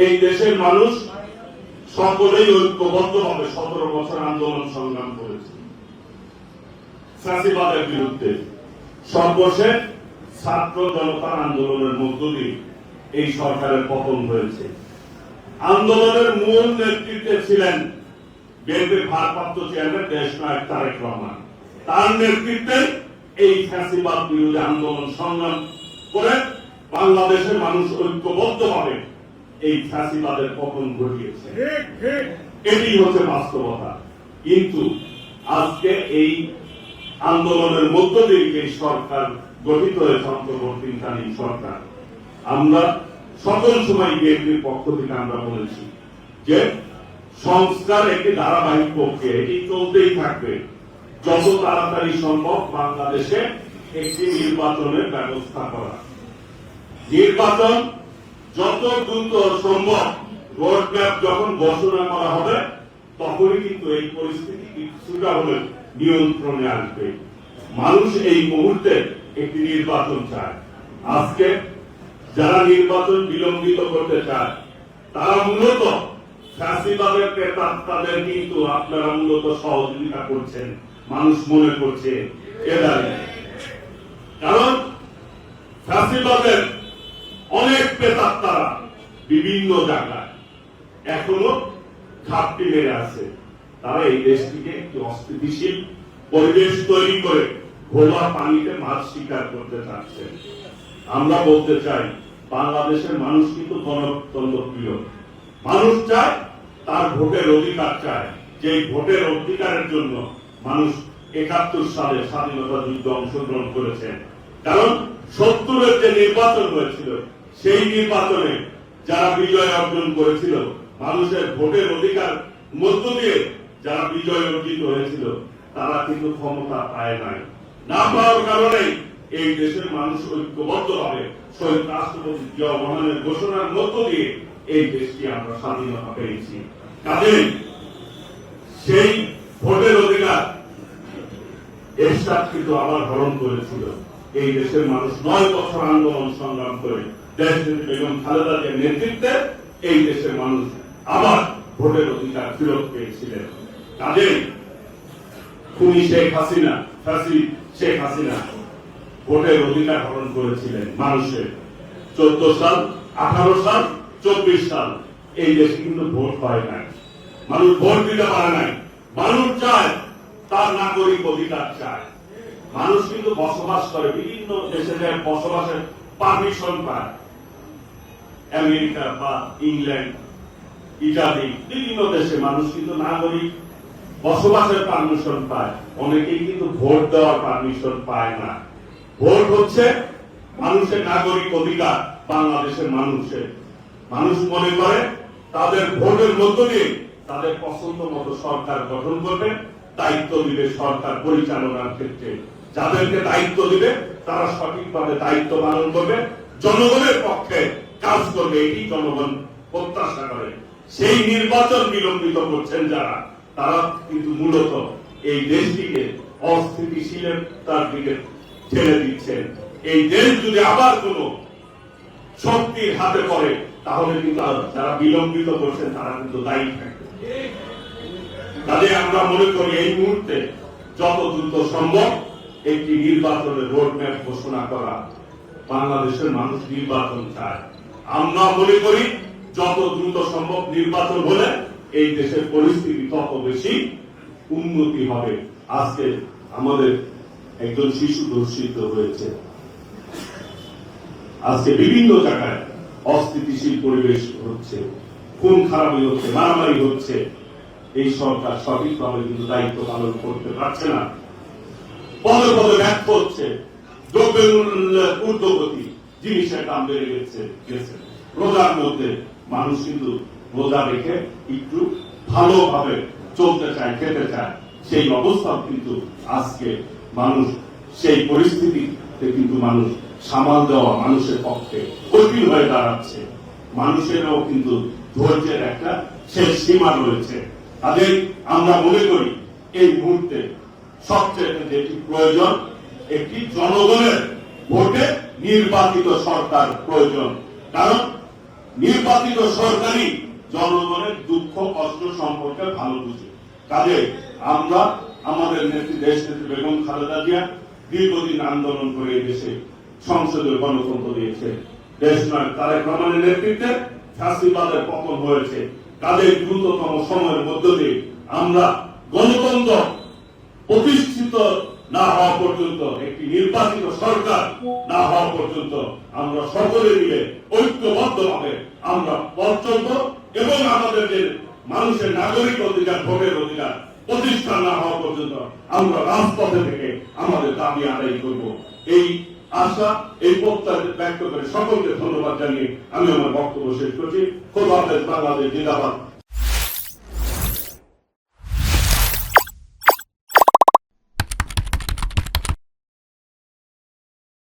এই দেশের মানুষ সকলেই ঐক্যবদ্ধভাবে 17 বছর আন্দোলন সংগ্রাম করেছে ফ্যাসিবাদের বিরুদ্ধে। সর্বশেষ ছাত্র জনতার আন্দোলনের মধ্য দিয়ে এই সরকারের পতন হয়েছে। আন্দোলনের মূল নেতৃত্বে ছিলেন বিএনপির ভারপ্রাপ্ত চেয়ারম্যান দেশনায়ক তারেক রহমান। তার নেতৃত্বে এই ফ্যাসিবাদ বিরোধী আন্দোলন সংগ্রাম করে বাংলাদেশের মানুষ ঐক্যবদ্ধভাবে এই ফ্যাসিবাদের পতন ঘটিয়েছে। এটি হচ্ছে বাস্তবতা। কিন্তু আজকে এই আন্দোলনের মধ্য দিয়ে এই সরকার গঠিত হয়েছে, অন্তর্বর্তীকালীন সরকার। আমরা সকল সময় বিএনপির পক্ষ থেকে আমরা বলেছি যে সংস্কার একটি ধারাবাহিক প্রক্রিয়া, এটি চলতেই থাকবে। যত তাড়াতাড়ি সম্ভব বাংলাদেশে একটি নির্বাচনের ব্যবস্থা করা, নির্বাচন যত দ্রুত সম্ভব রোডম্যাপ যখন ঘোষণা করা হবে তখনই কিন্তু এই পরিস্থিতি কিছুটা হলে নিয়ন্ত্রণে আসবে। মানুষ এই মুহূর্তে একটি নির্বাচন চায়। আজকে যারা নির্বাচন বিলম্বিত করতে চায় তারা মূলত ফ্যাসিবাদের তাদের কিন্তু আপনারা মূলত সহযোগিতা করছেন, মানুষ মনে করছে। কারণ ফ্যাসিবাদের অনেক প্রেতাত্মারা বিভিন্ন জায়গায় এখনো ঘাপটি মেরে আছে। তারা এই দেশটিকে একটি অস্থিতিশীল পরিবেশ তৈরি করে ঘোলা পানিতে মাছ শিকার করতে চাচ্ছে। আমরা বলতে চাই বাংলাদেশের মানুষ কিন্তু গণতন্ত্র প্রিয় মানুষ, চায় তার ভোটের অধিকার চায়। যে ভোটের অধিকারের জন্য মানুষ ৭১ সালে স্বাধীনতা যুদ্ধে অংশগ্রহণ করেছেন। কারণ ৭০-এর যে নির্বাচন হয়েছিল সেই নির্বাচনে যারা বিজয় অর্জন করেছিল, মানুষের ভোটের অধিকার মধ্য দিয়ে যারা বিজয় অর্জিত হয়েছিল তারা কিন্তু ক্ষমতা পায় নাই। না পাওয়ার কারণে এই দেশের মানুষ ঐক্যবদ্ধভাবে শহীদ রাষ্ট্রপতি জিয়া রহমানের ঘোষণার মধ্য দিয়ে এই দেশটি আমরা স্বাধীনতা পেয়েছি। কাজেই সেই ভোটের অধিকার এরশাদ কিন্তু আবার হরণ করেছিল। এই দেশের মানুষ ৯ বছর আন্দোলন সংগ্রাম করে দেশনেত্রী বেগম খালেদা জিয়ার নেতৃত্বে এই দেশের মানুষ আবার ভোটের অধিকার ফেরত পেয়েছিলেন। কাজেই খুনি শেখ হাসিনা, শেখ হাসিনা ভোটের অধিকার হরণ করেছিলেন মানুষের। 14 সাল, 18 সাল, 24 সাল এই দেশে কিন্তু ভোট হয় নাই, মানুষ ভোট দিতে পারে নাই। মানুষ চায় তার নাগরিক অধিকার চায়। মানুষ কিন্তু বসবাস করে বিভিন্ন দেশে, বসবাসের পারমিশন পায়। আমেরিকা বা ইংল্যান্ড ইত্যাদি বিভিন্ন দেশে মানুষ কিন্তু নাগরিক বসবাসের পারমিশন পায়। অনেকেই কিন্তু ভোট দেওয়ার পারমিশন পায় না। ভোট হচ্ছে মানুষের নাগরিক অধিকার। বাংলাদেশের মানুষ মনে করে তাদের ভোটের মধ্য দিয়ে তাদের পছন্দ মতো সরকার গঠন করবে, দায়িত্ব দিবে সরকার পরিচালনার ক্ষেত্রে। যাদেরকে দায়িত্ব দিবে তারা সঠিকভাবে দায়িত্ব পালন করবে, জনগণের পক্ষে কাজ করবে, এটি জনগণ প্রত্যাশা করে। সেই নির্বাচন বিলম্বিত করছেন যারা, তারা কিন্তু মূলত এই দেশটিকে অস্থিতিশীলতার দিকে ঠেলে দিচ্ছেন। এই দেশ যদি আবার কোন শক্তির হাতে পড়ে তাহলে কিন্তু যারা বিলম্বিত করছেন তারা কিন্তু দায়ী থাকবে। কাজে আমরা মনে করি এই মুহূর্তে যত দ্রুত সম্ভব একটি নির্বাচনের রোডম্যাপ ঘোষণা করা। বাংলাদেশের মানুষ নির্বাচন চায়। আমরা মনে করি যত দ্রুত সম্ভব নির্বাচন হলে এই দেশের পরিস্থিতি তত বেশি উন্নতি হবে। আজকে আমাদের একজন শিশু ধর্ষিত হয়েছে, আজকে বিভিন্ন জায়গায় অস্থিতিশীল পরিবেশ হচ্ছে, খুন খারাপি হচ্ছে, মারামারি হচ্ছে। এই সরকার সঠিকভাবে কিন্তু দায়িত্ব পালন করতে পারছে না, পদে পদে ব্যর্থ হচ্ছে। দ্রব্যের ঊর্ধ্বগতি, জিনিসের দাম বেড়ে গেছে। রোজার মধ্যে মানুষ কিন্তু রোজা রেখে একটু ভালোভাবে চলতে চায়, খেতে চায়। সেই অবস্থা কিন্তু আজকে মানুষ সেই পরিস্থিতিতে কিন্তু মানুষ সামাল দেওয়া মানুষের পক্ষে কঠিন হয়ে দাঁড়াচ্ছে। মানুষেরও কিন্তু ধৈর্যের একটা শেষ সীমা রয়েছে। কাজেই আমরা মনে করি এই মুহূর্তে সবচেয়ে যেটি প্রয়োজন একটি জনগণের ভোটে নির্বাচিত সরকার প্রয়োজন। কারণ নির্বাচিত সরকারই জনগণের দুঃখ কষ্ট সম্পর্কে ভালো বুঝে। কাজে আমরা আমাদের নেত্রী দেশ নেত্রী বেগম খালেদা জিয়া দীর্ঘদিন আন্দোলন করে এই দেশে সংসদীয় গণতন্ত্র দিয়েছে। দেশ নয় তারেক রহমানের নেতৃত্বে ফ্যাসিবাদের পতন হয়েছে। কাজে দ্রুততম সময়ের মধ্য দিয়ে আমরা গণতন্ত্র প্রতিষ্ঠিত না হওয়া পর্যন্ত, একটি নির্বাচিত সরকার না হওয়া পর্যন্ত আমরা সকলে মিলে ঐক্যবদ্ধভাবে আমরা পথ চলব এবং আমাদের যে মানুষের নাগরিক অধিকার, ভোটের অধিকার প্রতিষ্ঠা না হওয়া পর্যন্ত আমরা রাজপথে থেকে আমাদের দাবি আদায় করব। এই আশা, এই প্রত্যাশা ব্যক্ত করে সকলকে ধন্যবাদ জানিয়ে আমি আমার বক্তব্য শেষ করছি। খোদা হাফেজ। বাংলাদেশ জিন্দাবাদ।